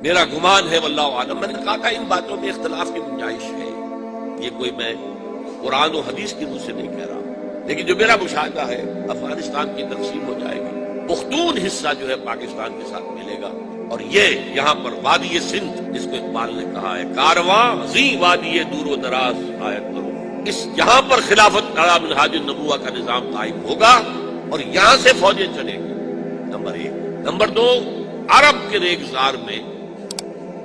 میرا گمان ہے واللہ عالم، میں نے کہا تھا ان باتوں میں اختلاف کی گنجائش ہے، یہ کوئی میں قرآن و حدیث کی مجھ سے نہیں کہہ رہا، لیکن جو میرا مشاہدہ ہے افغانستان کی تقسیم ہو جائے گی، پختون حصہ جو ہے پاکستان کے ساتھ ملے گا، اور یہ یہاں پر وادی سندھ جس کو اقبال نے کہا ہے کارواں زی وادی دور و دراز آیت کرو، اس یہاں پر خلافت علی منہاج النبوہ کا نظام قائم ہوگا اور یہاں سے فوجیں چلیں گی، نمبر ایک۔ نمبر دو، عرب کے ریگزار میں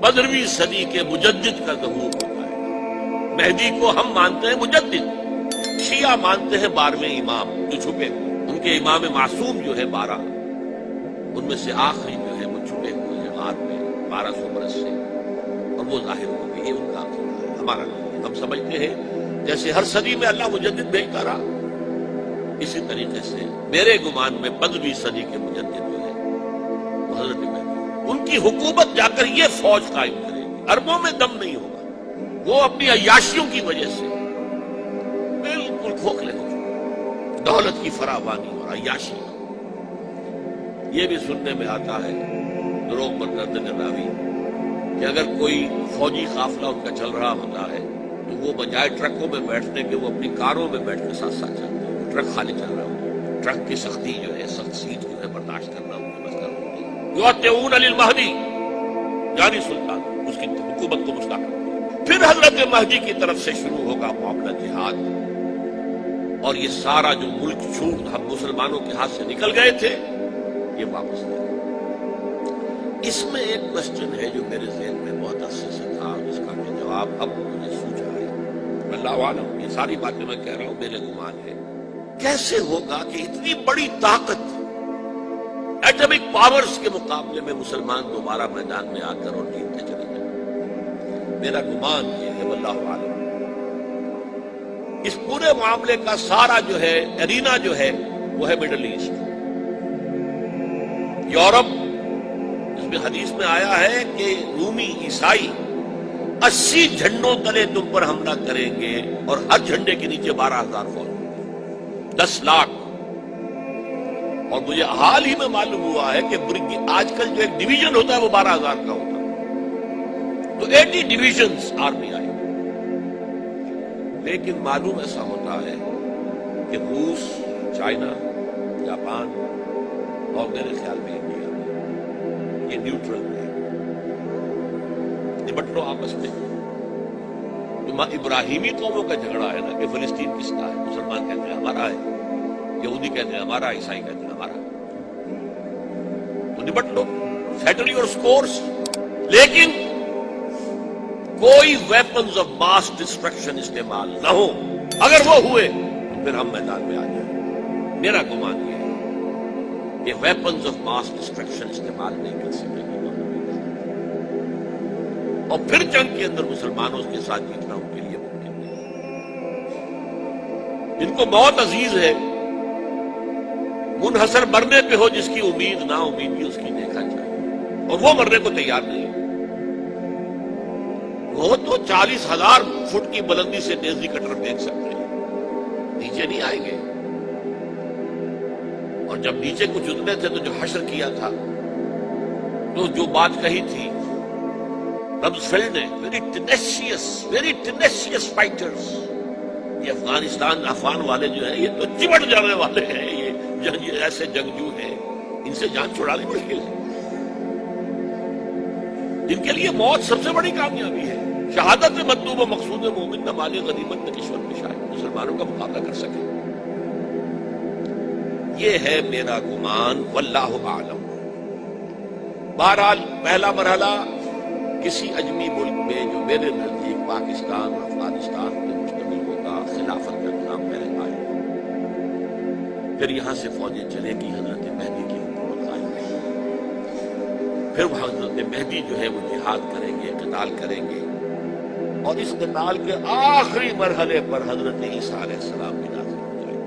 15ویں صدی کے مجدد کا ظہور ہوتا ہے۔ مہدی کو ہم مانتے ہیں مجدد، شیعہ مانتے ہیں 12ویں امام جو چھپے ہوئے، ان کے امام معصوم جو ہے 12، ان میں سے آخری جو ہے وہ چھپے ہوئے ہیں غار میں 1200 برس سے، اور وہ ظاہر ہو گئی، یہ ان کا عقیدہ ہے، ہمارا نہیں۔ ہم سمجھتے ہیں جیسے ہر صدی میں اللہ مجدد بھیجتا رہا، اسی طریقے سے میرے گمان میں 15ویں صدی کے مجدد جو ہے وہ حضرت مہدی، ان کی حکومت جا کر یہ فوج قائم کرے گی، عربوں میں دم نہیں ہوگا، وہ اپنی عیاشیوں کی وجہ سے بالکل کھوکھلے ہو چکے، دولت کی فراوانی اور عیاشی۔ یہ بھی سننے میں آتا ہے دروغ پر گردن راوی کہ اگر کوئی فوجی قافلہ ان کا چل رہا ہوتا ہے تو وہ بجائے ٹرکوں میں بیٹھنے کے وہ اپنی کاروں میں بیٹھ کے ساتھ ساتھ چلتے ہیں، ٹرک خالی چل رہا ہوتا ہے، ٹرک کی سختی جو ہے، سخت سیٹ جو ہے برداشت کرنا ان کی مسئلہ ہوتی ہے۔ یعطئون للمہدی، یعنی سلطان اس کی حکومت کو مستحکم، پھر حضرت مہدی کی طرف سے شروع ہوگا معاملہ جہاد، اور یہ سارا جو ملک چھوٹ ہم مسلمانوں کے ہاتھ سے نکل گئے تھے یہ واپس لے گئے۔ اس میں ایک کوشچن ہے جو میرے ذہن میں بہت عرصے سے تھا، جس کا کہ جواب اب مجھے سوچا ہے، اللہ عالم، یہ ساری باتیں میں کہہ رہا ہوں میرے گمان ہے، کیسے ہوگا کہ اتنی بڑی طاقت ایٹمک پاورز کے مقابلے میں مسلمان دوبارہ میدان میں آ کر اور جیتتے چلے جائیں؟ میرا گمان یہ ہے واللہ عالم، اس پورے معاملے کا سارا جو ہے ارینا جو ہے وہ ہے مڈل ایسٹ، یورپ، جس میں حدیث میں آیا ہے کہ رومی عیسائی 80 جھنڈوں تلے تم پر حملہ کریں گے اور ہر جھنڈے کے نیچے 12,000 فوج، 10 لاکھ۔ اور مجھے حال ہی میں معلوم ہوا ہے کہ آج کل جو ایک ڈویژن ہوتا ہے وہ 12,000 کا ہوتا ہے، تو 80 ڈویژنز آرمی آئی، لیکن معلوم ایسا ہوتا ہے کہ روس، چائنا، جاپان اور میرے خیال میں انڈیا یہ نیوٹرل ہے، نمٹ لو آپس میں۔ ابراہیمی قوموں کا جھگڑا ہے نا کہ فلسطین کس کا ہے، مسلمان کہتے ہیں ہمارا ہے، یہودی کہتے ہیں ہمارا، عیسائی کہتے ہیں ہمارا، تو نمٹ لو، سیٹل یور سکورز، لیکن کوئی ویپنز آف ماس ڈسٹرکشن استعمال نہ ہو، اگر وہ ہوئے تو پھر ہم میدان میں آ جائیں۔ میرا گمان یہ ہے کہ ویپنز آف ماس ڈسٹرکشن استعمال نہیں کر سکیں گے، اور پھر جنگ کے اندر مسلمانوں کے ساتھ جیتنا ان کے لیے ممکن نہیں۔ جن کو موت عزیز ہے، منحصر مرنے پہ ہو جس کی امید نا امیدی اس کی دیکھا جائے، اور وہ مرنے کو تیار نہیں ہے، وہ تو 40,000 فٹ کی بلندی سے نیزی کٹر پھینک سکتے ہیں، نیچے نہیں آئیں گے، اور جب نیچے کچھ اتنے تھے تو جو حشر کیا تھا، تو جو بات کہی تھی رمزفیلڈ نے، ویری ٹینیشیس فائٹرز، یہ افغانستان افغان والے جو ہیں یہ تو چمٹ جانے والے ہیں، یہ ایسے جنگجو ہیں، ان سے جان چھڑانی مشکل ہے، جن کے لیے موت سب سے بڑی کامیابی ہے، شہادت مطلوب و مقصود مومن نہ مال غنیمت نہ کشور میں شاید مسلمانوں کا مقابلہ کر سکے۔ یہ ہے میرا گمان واللہ اعلم۔ بہرحال پہلا مرحلہ کسی اجمی ملک میں جو میرے نزدیک پاکستان اور افغانستان میں مشتمل ہوگا، خلافت کا نظام پہلے آئے، پھر یہاں سے فوجیں چلے گی، حضرت مہدی کی حکومت قائم ہے، پھر وہ حضرت مہدی جو ہے وہ جہاد کریں گے، قتال کریں گے، اور اس قتال کے آخری مرحلے پر حضرت عیسیٰ علیہ السلام بھی نازل ہو جائیں گے،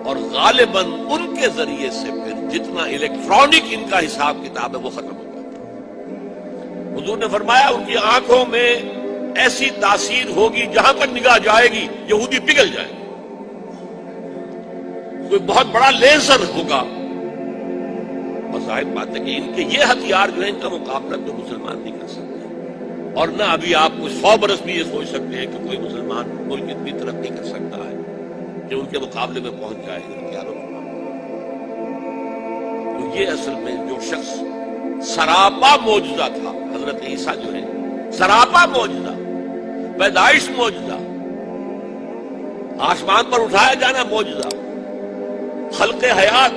اور غالباً ان کے ذریعے سے پھر جتنا الیکٹرانک ان کا حساب کتاب ہے وہ ختم ہو جائے۔ حضور نے فرمایا ان کی آنکھوں میں ایسی تاثیر ہوگی جہاں پر نگاہ جائے گی یہودی پگھل جائے گا، کوئی بہت بڑا لیزر ہوگا اور ظاہر بات ہے کہ ان کے یہ ہتھیار جو ہیں ان کا مقابلہ تو مسلمان نہیں کر سکتے، اور نہ ابھی آپ کو 100 برس بھی یہ سوچ سکتے ہیں کہ کوئی مسلمان ملک اتنی ترقی کر سکتا ہے کہ ان کے مقابلے میں پہنچ جائے ہتھیاروں کے معاملے۔ تو یہ اصل میں جو شخص سراپا معجزہ تھا، حضرت عیسیٰ جو ہے سراپا معجزہ، پیدائش معجزہ، آسمان پر اٹھایا جانا معجزہ، خلق حیات،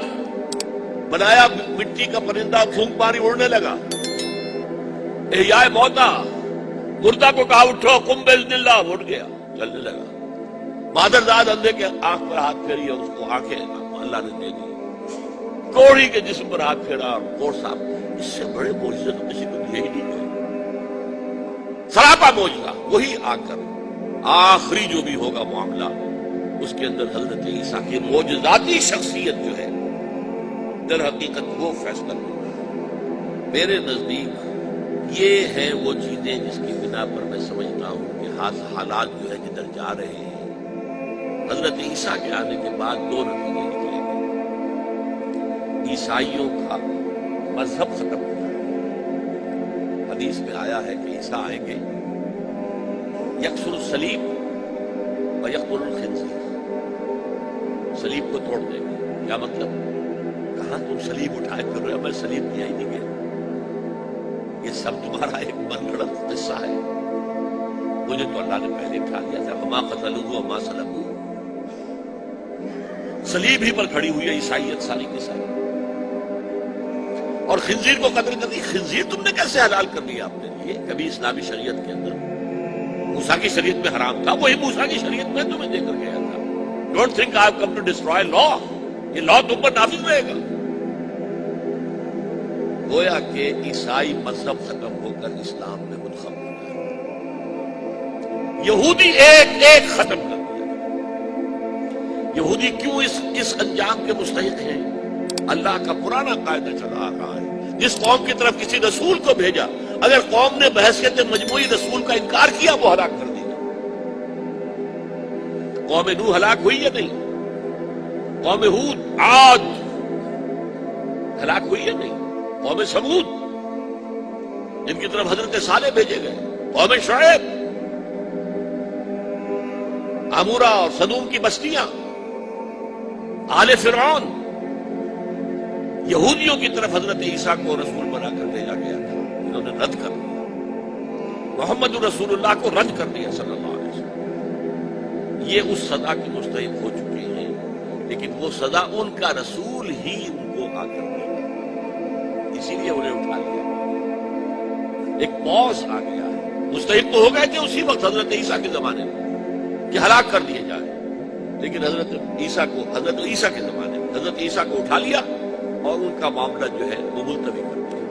بنایا مٹی کا پرندہ پھونک ماری اڑنے لگا، احیاء موتا، مردہ کو کہا اٹھو قم باذن اللہ، اٹھ گیا چلنے لگا، مادرزاد اندھے کے آنکھ پر ہاتھ پھیری اور اس کو آنکھیں اللہ نے دے دی، کوڑی کے جسم پر ہاتھ پھیرا اور کوڑ صاحب، اس سے بڑے معجزے تو کسی کو دیے ہی نہیں ہوئے، سراپا معجزہ۔ وہی آ کر آخری جو بھی ہوگا معاملہ اس کے اندر حضرت عیسیٰ کی معجزاتی شخصیت جو ہے در حقیقت وہ فیصلہ ہوگا۔ میرے نزدیک یہ ہیں وہ چیزیں جس کی بنا پر میں سمجھتا ہوں کہ حالات جو ہے جدھر جا رہے ہیں، حضرت عیسیٰ کے آنے کے بعد 2 نتیجے نکلیں گے۔ عیسائیوں کا مذہب ختم ہو جائے گا، حدیث میں آیا ہے کہ عیسیٰ آئیں گے یکسر الصلیب و یقتل الخنزیر، صلیب کو توڑ دیں گے۔ کیا مطلب؟ کہاں تم صلیب اٹھائے پھر رہے ہو؟ میں صلیب دیا ہی نہیں گیا، یہ سب تمہارا ایک من گھڑت قصہ ہے، مجھے تو اللہ نے پہلے اٹھا لیا تھا، وما قتلوہ وما صلبوہ، صلیب ہی پر کھڑی ہوئی ہے عیسائیت ساری کی ساری، اور خنزیر کو قتل کر دی۔ خنزیر تم نے کیسے حلال کر لیا اپنے لیے؟ کبھی اسلامی شریعت کے اندر موسیٰ کی شریعت میں حرام تھا، وہی موسیٰ کی شریعت میں تمہیں دے کر گیا تھا۔ Don't think I have come to destroy law, یہ لا تم پر نافذ رہے گا۔ گویا کہ عیسائی مذہب ختم ہو کر اسلام میں منتخب ہو جائے، یہودی ایک ایک ختم کر دیا۔ یہودی کیوں اس انجام کے مستحق ہیں؟ اللہ کا پرانا قاعدہ چلا آ رہا ہے، جس قوم کی طرف کسی رسول کو بھیجا، اگر قوم نے بحیثیت مجموعی رسول کا انکار کیا وہ ہلاک کر دیا۔ قوم نوح ہلاک ہوئی یا نہیں؟ قوم ہود، عاد ہلاک ہوئی یا نہیں؟ قوم سمود جن کی طرف حضرت صالح بھیجے گئے، قوم شعیب، عمورہ اور صدوم کی بستیاں، آل فرعون، یہودیوں کی طرف حضرت عیسیٰ کو رسول بنا کر بھیجا گیا تھا، انہوں نے رد کر دیا، محمد رسول اللہ کو رد کر دیا صلی اللہ علیہ وسلم۔ یہ اس سزا کی مستحق ہو چکے ہیں، لیکن وہ سزا ان کا رسول ہی ان کو آ کر دے گا، اسی لیے انہیں اٹھا لیا۔ ایک پوز آ گیا ہے، مستحق تو ہو گئے تھے اسی وقت حضرت عیسیٰ کے زمانے میں کہ ہلاک کر دیے جائے، لیکن حضرت عیسیٰ کے زمانے میں حضرت عیسیٰ کو اٹھا لیا اور ان کا معاملہ جو ہے وہ ملتوی کر دیا۔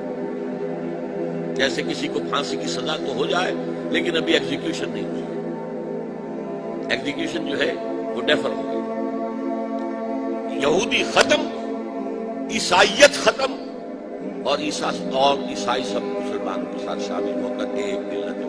جیسے کسی کو پھانسی کی سزا تو ہو جائے لیکن ابھی ایگزیکیوشن نہیں ہوئی، ایگزیکیوشن جو ہے وہ ڈیفر ہو گئی۔ یہودی ختم، عیسائیت ختم، اور عیسائی سب مسلمانوں کے ساتھ شامل ہو کر ایک ملت